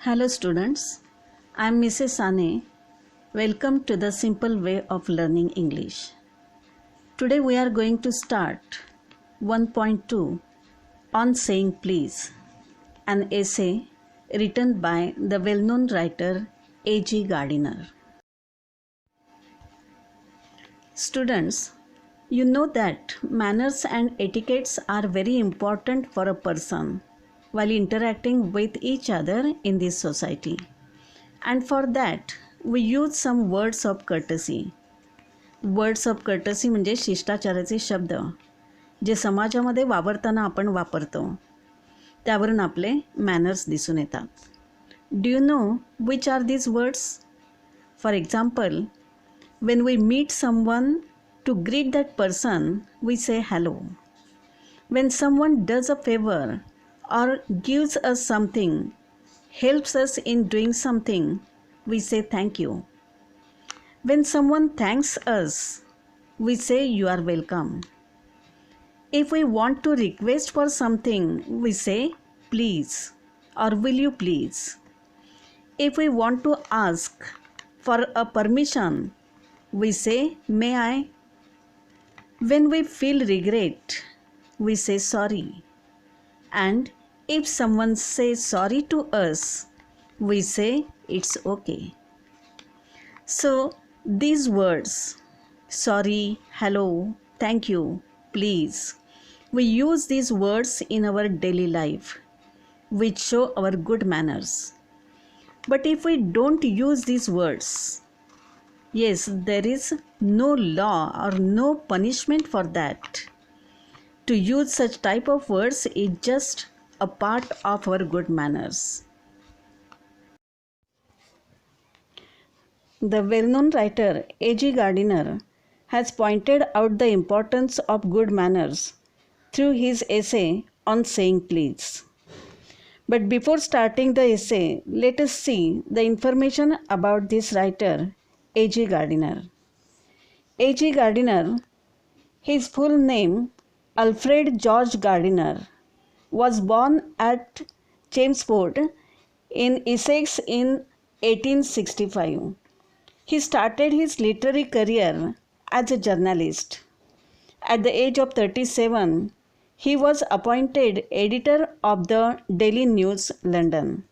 Hello students, I am Mrs. Sane. Welcome to the simple way of learning English. Today we are going to start 1.2 on saying please, an essay written by the well-known writer A.G. Gardiner. Students, you know that manners and etiquettes are very important for a person while interacting with each other in this society. And for that, we use some words of courtesy. Words of courtesy म्हणजे शिष्टाचाराचे शब्द जे समाजामध्ये वावरताना आपण वापरतो. त्यावरून आपले manners दिसून येतात. Do you know which are these words? For example, when we meet someone, to greet that person, we say hello. When someone does a favor or gives us something, helps us in doing something, we say thank you. When someone thanks us, we say you are welcome. If we want to request for something, we say please or will you please. If we want to ask for a permission, we say may I. When we feel regret, we say sorry. And if someone says sorry to us, we say it's okay. So these words, sorry, hello, thank you, please, we use these words in our daily life, which show our good manners. But if we don't use these words, yes, there is no law or no punishment for that. To use such type of words is just a part of our good manners. The well-known writer A.G. Gardiner has pointed out the importance of good manners through his essay on saying please. But before starting the essay, let us see the information about this writer A.G. Gardiner. A.G. Gardiner, his full name Alfred George Gardiner, was born at Chelmsford in Essex in 1865. He started his literary career as a journalist. At the age of 37, he was appointed editor of the Daily News, London.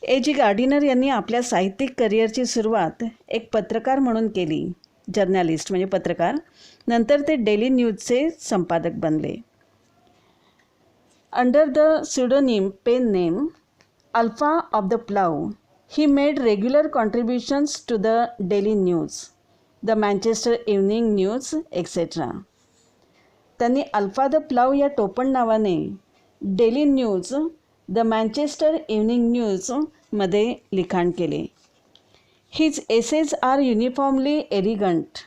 A.G. Gardiner यांनी आपल्या साहित्यिक करिअरची सुरुवात एक पत्रकार म्हणून केली, journalist म्हणजे पत्रकार. नंतर ते डेली न्यूजचे संपादक बनले. Under the pseudonym pen name Alpha of the Plough, he made regular contributions to the Daily News, the Manchester Evening News, etc. त्यांनी अल्फा द प्लाव या टोपण नावाने daily news, the Manchester evening news मध्ये लिखाण केले. His essays are uniformly elegant,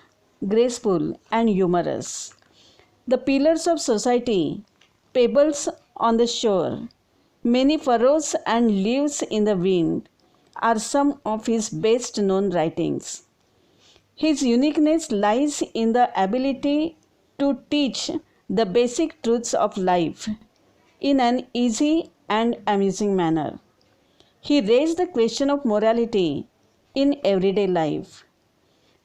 graceful and humorous. The pillars of society, pebbles on the shore, many furrows and leaves in the wind are some of his best known writings. His uniqueness lies in the ability to teach the basic truths of life in an easy and amusing manner. He raised the question of morality in everyday life.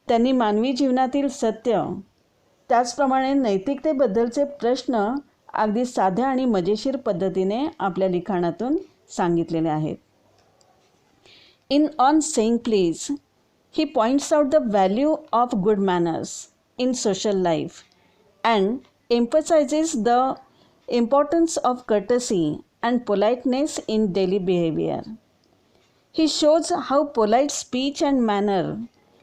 त्यांनी मानवी जीवनातील सत्य, त्याचप्रमाणे नैतिकतेबद्दलचे प्रश्न अगदी साध्या आणि मजेशीर पद्धतीने आपल्या लिखाणातून सांगितलेले आहेत. In On Saying Please, he points out the value of good manners in social life and emphasizes the importance of courtesy and politeness in daily behavior. He shows how polite speech and manner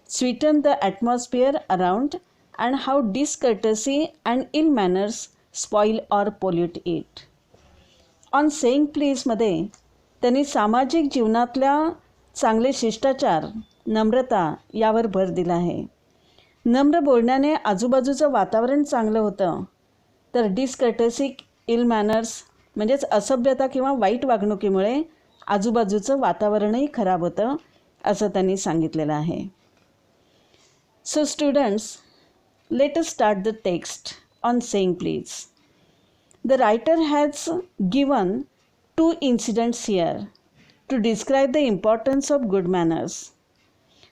sweeten the atmosphere around and how discourtesy and ill manners spoil or pollute it. On Saying Please मध्ये त्यांनी सामाजिक जीवनातल्या चांगले शिष्टाचार, नम्रता यावर भर दिला आहे. नम्र बोलण्याने आजूबाजूचं वातावरण चांगलं होतं, तर डिसकर्टसी, इल मॅनर्स म्हणजेच असभ्यता किंवा वाईट वागणुकीमुळे आजूबाजूचं वातावरणही खराब होतं, असं त्यांनी सांगितलेलं आहे. So students, let us start the text on saying please. The writer has given two incidents here. to describe the importance of good manners.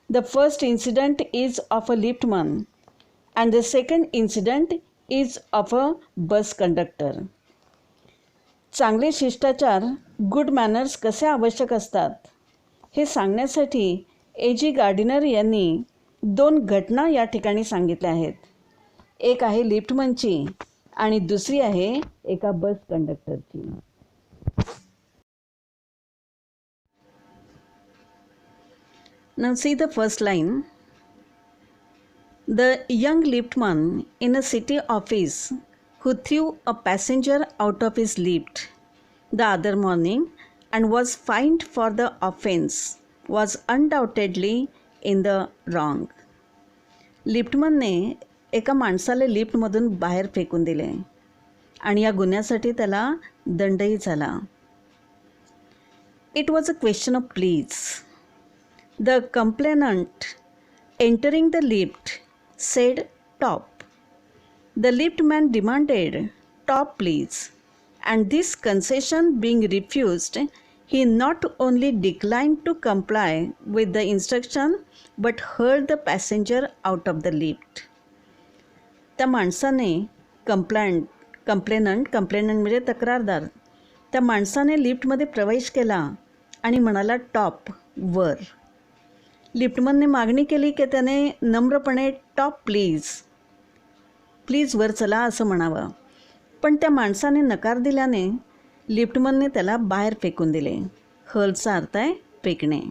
The first incident is of a liftman and the second incident is of a bus conductor. चांगले शिष्टाचार good manners कसे आवश्यक असतात हे सांगण्यासाठी A.G. Gardiner यांनी 2 घटना या ठिकाणी सांगितल्या आहेत. एक आहे लिफ्टमनची आणि दुसरी आहे एका बस कंडक्टरची. Now see the first line. The young liftman in a city office who threw a passenger out of his lift the other morning and was fined for the offense was undoubtedly in the wrong. लिफ्टमनने एका माणसाला लिफ्टमधून बाहेर फेकून दिले आणि या गुन्ह्यासाठी त्याला दंडही झाला. It was a question of please. The complainant entering the lift said top. The liftman demanded top please, and this concession being refused, he not only declined to comply with the instruction but hurled the passenger out of the lift. त्या माणसाने complainant म्हणजे तक्रारदार, त्या माणसाने लिफ्टमध्ये प्रवेश केला आणि म्हणाला टॉप वर. लिफ्टमनने मागणी केली की त्याने नम्रपणे टॉप प्लीज वर चला असं म्हणावं, पण त्या माणसाने नकार दिल्याने लिफ्टमनने त्याला बाहेर फेकून दिले. हर्लचा अर्थ आहे फेकणे.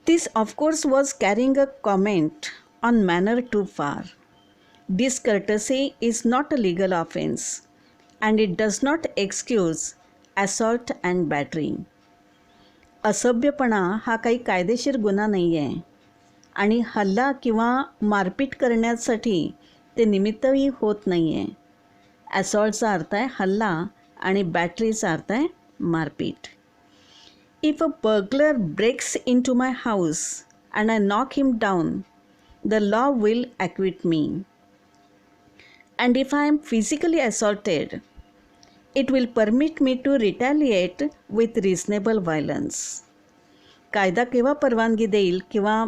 This of course was carrying a comment on manner too far. Discourtesy is not a legal offense and it does not excuse assault and battery. असभ्यपणा हा काही कायदेशीर गुन्हा नाही आहे आणि हल्ला किंवा मारपीट करण्यासाठी ते निमित्तही होत नाही आहे. ॲसॉल्टचा अर्थ आहे हल्ला आणि बॅटरीचा अर्थ आहे मारपीट. If a burglar breaks into my house and I knock him down the law will acquit me. And if I am physically assaulted it will permit me to retaliate with reasonable violence. कायदा केव्हा परवानगी देईल किंवा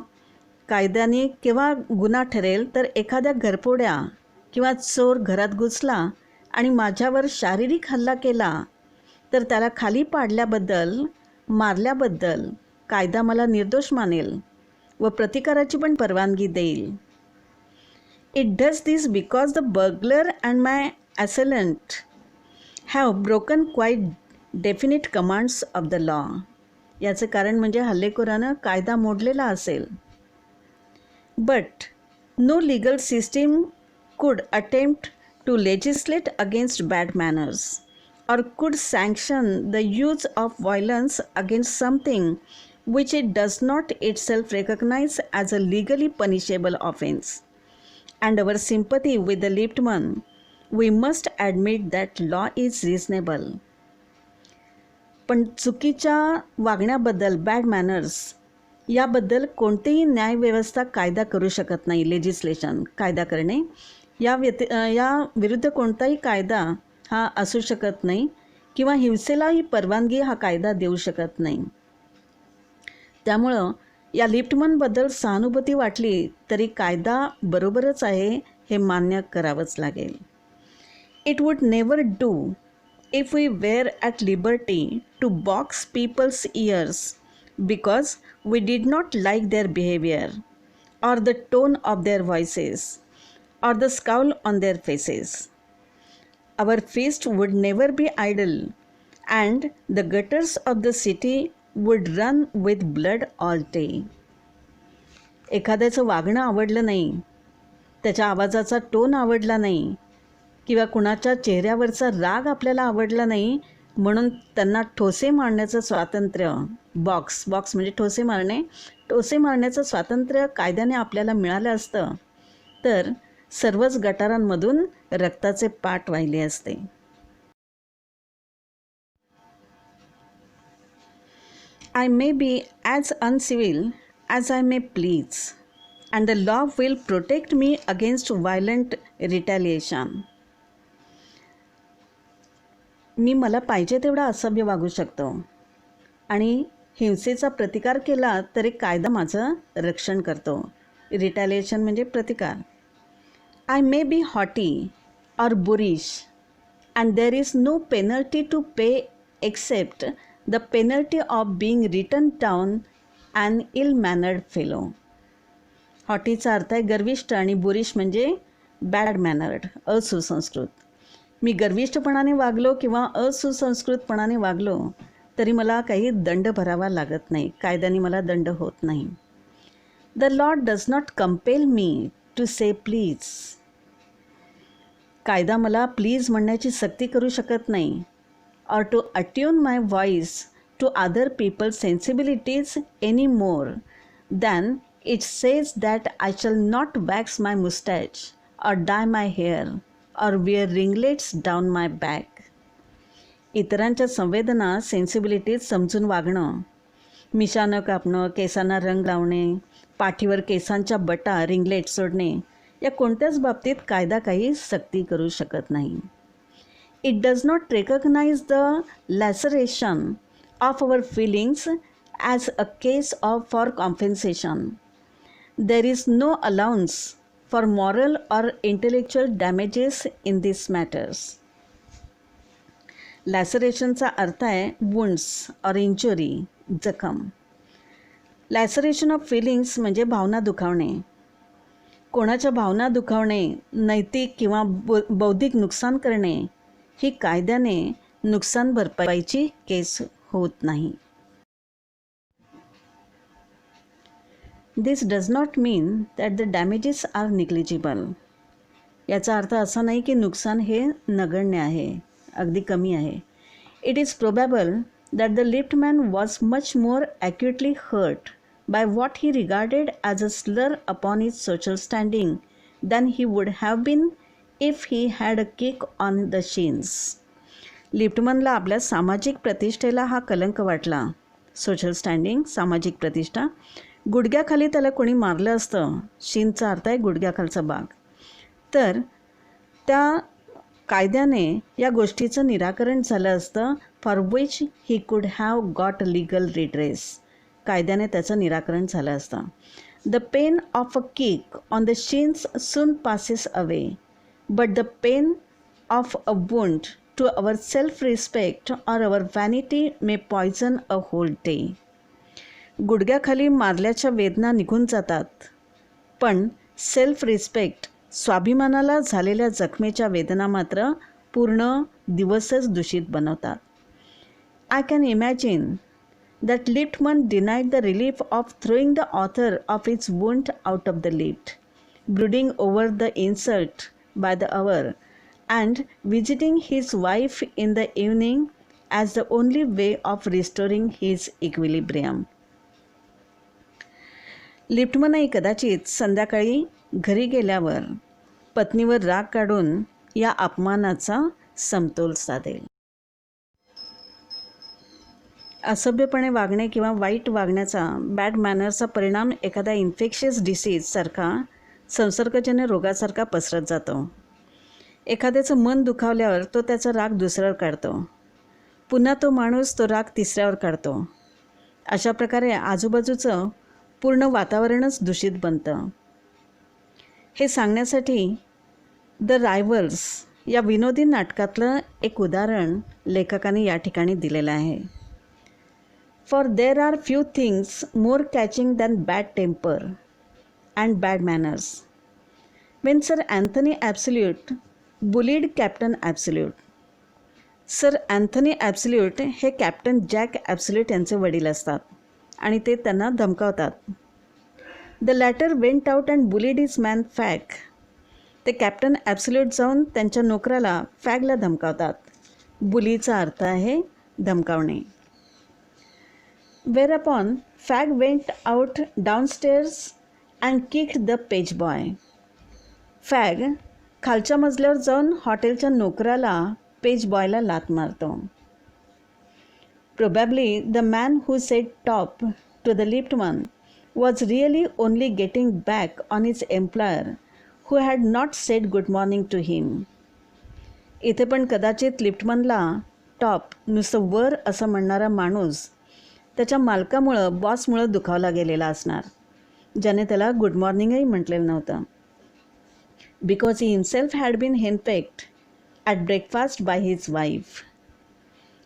कायद्याने केव्हा गुन्हा ठरेल तर एखाद्या घरफोड्या किंवा चोर घरात घुसला आणि माझ्यावर शारीरिक हल्ला केला तर त्याला खाली पाडल्याबद्दल मारल्याबद्दल कायदा मला निर्दोष मानेल व प्रतिकाराची पण परवानगी देईल. It does this because the burglar and my assailant have broken quite definite commands of the law. याचे कारण म्हणजे हल्लेखोरानं कायदा मोडलेला असेल. But no legal system could attempt to legislate against bad manners or could sanction the use of violence against something which it does not itself recognize as a legally punishable offense. And our sympathy with the liftman, we must admit that law is reasonable. पण चुकीच्या वागण्याबद्दल bad manners याबद्दल कोणतीही न्यायव्यवस्था कायदा करू शकत नाही. Legislation कायदा करणे या विरुद्ध कोणताही कायदा हा असू शकत नाही किंवा हिंसेलाही परवानगी हा कायदा देऊ शकत नाही. त्यामुळं या लिफ्टमनबद्दल सहानुभूती वाटली तरी कायदा बरोबरच आहे हे मान्य करावंच लागेल. It would never do if we were at liberty to box people's ears because we did not like their behavior or the tone of their voices or the scowl on their faces. Our feast would never be idle and the gutters of the city would run with blood all day. एखाद्याचं वागणं आवडलं नाही, त्याच्या आवाजाचा tone आवडला नाही किंवा कुणाच्या चेहऱ्यावरचा राग आपल्याला आवडला नाही म्हणून त्यांना ठोसे मारण्याचं स्वातंत्र्य बॉक्स म्हणजे ठोसे मारण्याचं स्वातंत्र्य कायद्याने आपल्याला मिळालं असतं तर सर्वच गटारांमधून रक्ताचे पाट वाहिले असते. I may be as uncivil as I may please, and the law will protect me against violent retaliation. मी मला पाहिजे तेवढा असभ्य वागू शकतो आणि हिंसेचा प्रतिकार केला तरी कायदा माझं रक्षण करतो. रिटॅलिएशन म्हणजे प्रतिकार. I may be haughty or boorish and there is no penalty to pay except the penalty of being written down an ill mannered fellow. हॉटीचा अर्थ आहे गर्विष्ठ आणि बुरिश म्हणजे बॅड मॅनर्ड, असुसंस्कृत. मी गर्विष्ठपणाने वागलो किंवा असुसंस्कृतपणाने वागलो तरी मला काही दंड भरावा लागत नाही, कायद्याने मला दंड होत नाही. The law does not compel me to say please. कायदा मला प्लीज म्हणण्याची सक्ती करू शकत नाही. Or to attune my voice to other people's sensibilities any more than it says that I shall not wax my moustache or dye my hair or wear ringlets down my back. इतरांच्या संवेदना सेन्सिबिलिटीज समजून वागणं, मिशा न कापणं, केसांना रंग लावणे, पाठीवर केसांच्या बटा रिंगलेट सोडणे, या कोणत्याच बाबतीत कायदा काही सक्ती करू शकत नाही. It does not recognise the laceration of our feelings as a case of for compensation. There is no allowance for moral or intellectual damages in this matters. लॅसरेशनचा अर्थ आहे वुंड्स और इंजुरी, जखम. लॅसरेशन ऑफ फिलिंग्स म्हणजे भावना दुखावणे. कोणाच्या भावना दुखावणे, नैतिक किंवा बौद्धिक नुकसान करणे ही कायद्याने नुकसान भरपाईची केस होत नाही. This does not mean that the damages are negligible. याचा अर्थ असा नाही की नुकसान हे नगण्य आहे, अगदी कमी आहे. It is probable that the liftman was much more acutely hurt by what he regarded as a slur upon his social standing than he would have been if he had a kick on the shins. लिफ्टमनला आपल्या सामाजिक प्रतिष्ठेला हा कलंक वाटला. Social standing, सामाजिक प्रतिष्ठा. गुडघ्याखाली त्याला कोणी मारलं असतं, शिनचा अर्थ आहे गुडघ्याखालचा भाग, तर त्या कायद्याने या गोष्टीचं निराकरण झालं असतं. For which he could have got legal redress. कायद्याने त्याचं निराकरण झालं असतं. The pain of a kick on the shins soon passes away, but the pain of a wound to our self respect or our vanity may poison a whole day. गुडघ्याखाली मारल्याच्या वेदना निघून जातात, पण सेल्फ रिस्पेक्ट, स्वाभिमानाला झालेल्या जखमेच्या वेदना मात्र पूर्ण दिवसच दूषित बनवतात. I can imagine that liftman denied the relief of throwing the author of its wound out of the lift, brooding over the insult by the hour, and visiting his wife in the evening as the only way of restoring his equilibrium. लिफ्टमनही कदाचित संध्याकाळी घरी गेल्यावर पत्नीवर राग काढून या अपमानाचा समतोल साधेल. असभ्यपणे वागणे किंवा वाईट वागण्याचा, बॅड मॅनर्सचा परिणाम एखाद्या इन्फेक्शियस डिसीजसारखा, संसर्गजन्य रोगासारखा पसरत जातो. एखाद्याचं मन दुखावल्यावर तो त्याचा राग दुसऱ्यावर काढतो, पुन्हा तो माणूस तो राग तिसऱ्यावर काढतो. अशा प्रकारे आजूबाजूचं पूर्ण वातावरणच दूषित बनतं. हे सांगण्यासाठी द रायव्हल्स या विनोदी नाटकातलं एक उदाहरण लेखकाने या ठिकाणी दिलेलं आहे. For there are few things more catching than bad temper and bad manners. When Sir Anthony Absolute bullied Captain Absolute. Sir Anthony Absolute हे कॅप्टन जॅक ॲब्सल्यूट यांचे वडील असतात आणि ते त्यांना धमकावतात. The latter went out and bullied his man fag. ते captain absolute जाऊन त्यांच्या नोकराला फॅगला धमकावतात. बुलीचा अर्थ आहे धमकावणे. Whereupon Fag went out downstairs and kicked the page boy. Fag खालच्या मजल्यावर जाऊन हॉटेलच्या नोकराला पेज बॉयला लात मारतो. Probably the man who said top to the liftman was really only getting back on his employer who had not said good morning to him. इथे पण कदाचित लिफ्टमनला top, नुसतं वर असं म्हणणारा माणूस त्याच्या मालकामुळं, बॉसमुळं दुखावला गेलेला असणार, ज्याने त्याला गुड मॉर्निंगही म्हटलेलं नव्हतं. Because he himself had been henpecked at breakfast by his wife.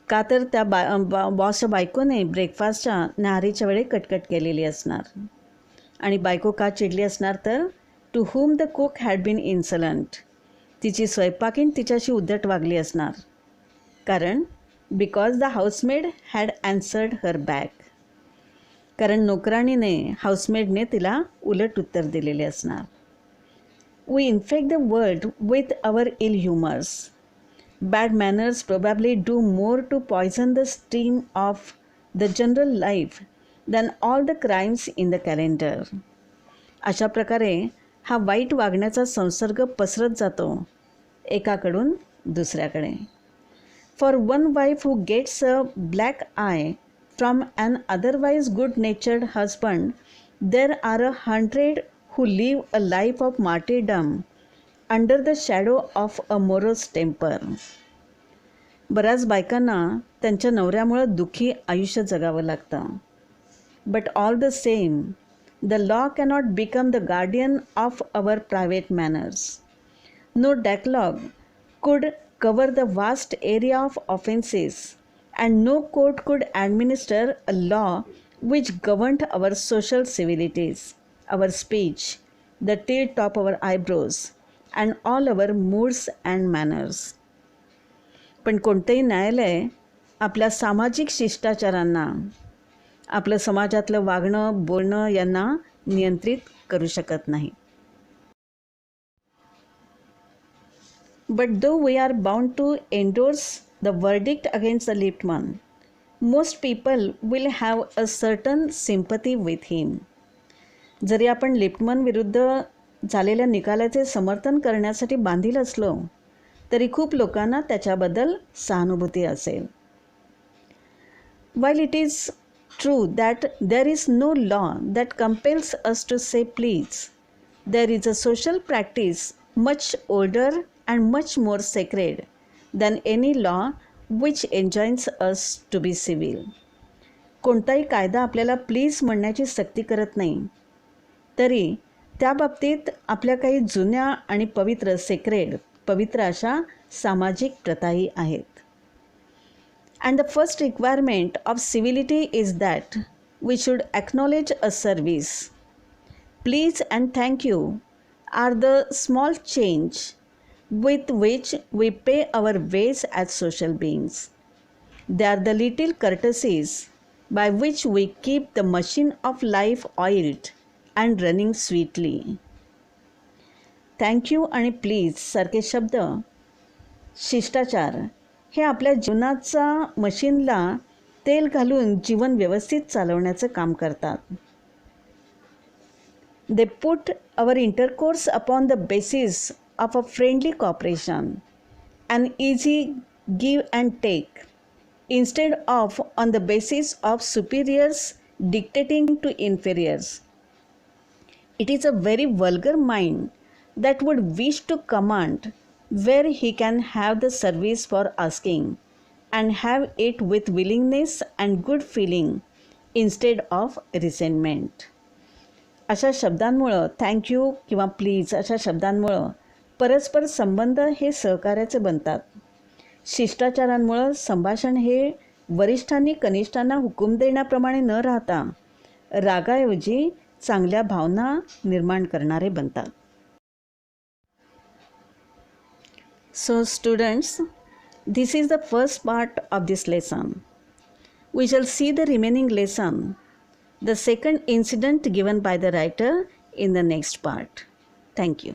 का तर त्या बॉसच्या बायकोने ब्रेकफास्टच्या न्याहारीच्या वेळी कटकट केलेली असणार. आणि बायको का चिडली असणार तर to whom the cook had been insolent. तिची स्वयंपाकीण तिच्याशी उद्धट वागली असणार, कारण because the housemaid had answered her back. कारण नोकराणीने, हाऊसमेडने तिला उलट उत्तर दिलेले असणार. We infect the world with our ill humours. Bad manners probably do more to poison the stream of the general life than all the crimes in the calendar. अशा प्रकारे हा वाईट वागण्याचा संसर्ग पसरत जातो एकाकडून दुसऱ्याकडे. For one wife who gets a black eye from an otherwise good natured husband, there are 100 who live a life of martyrdom under the shadow of a morose temper. बऱ्याच बायकांना त्यांच्या नवऱ्यामुळं दुःखी आयुष्य जगावं लागतं. But all the same, the law cannot become the guardian of our private manners. No decalogue could cover the vast area of offenses, and no court could administer a law which governed our social civilities, our speech, the tilt of our eyebrows, and all our moods and manners. पण कोणतेही न्यायालय आपल्या सामाजिक शिष्टाचारांना, आपलं समाजातलं वागणं, बोलणं यांना नियंत्रित करू शकत नाही. But though we are bound to endorse the verdict against the Lippmann, most people will have a certain sympathy with him. जरी आपण लिप्टमन विरुद्ध झालेल्या निकालाचे समर्थन करण्यासाठी बांधील असलो तरी खूप लोकांना त्याच्याबद्दल सहानुभूती असेल. While it is true that there is no law that compels us to say please, there is a social practice much older and much more sacred than any law which enjoins us to be civil. कोणताही कायदा आपल्याला please म्हणण्याची सक्ती करत नाही, तरी त्या बाबतीत आपल्या काही जुन्या आणि पवित्र अशा सामाजिक प्रथाही आहेत. And the first requirement of civility is that we should acknowledge a service. Please and thank you are the small change with which we pay our ways as social beings. They are the little courtesies by which we keep the machine of life oiled and running sweetly. Thank you आणि please सारखे शब्द, शिष्टाचार हे आपल्या जीवनाचा मशीनला तेल घालून जीवन व्यवस्थित चालवण्याचं काम करतात. They put our intercourse upon the basis of a friendly cooperation, an easy give and take, instead of on the basis of superiors dictating to inferiors. It is a very vulgar mind that would wish to command where he can have the service for asking, and have it with willingness and good feeling instead of resentment. अशा शब्दांमुळं, thank you किंवा please अशा शब्दांमुळं परस्पर संबंध हे सहकार्याचे बनतात. शिष्टाचारांमुळं संभाषण हे वरिष्ठांनी कनिष्ठांना हुकूम देण्याप्रमाणे न राहता रागाऐवजी चांगल्या भावना निर्माण करणारे बनतात. So students, this is the first part of this lesson. We shall see the remaining lesson, the second incident given by the writer, in the next part. Thank you.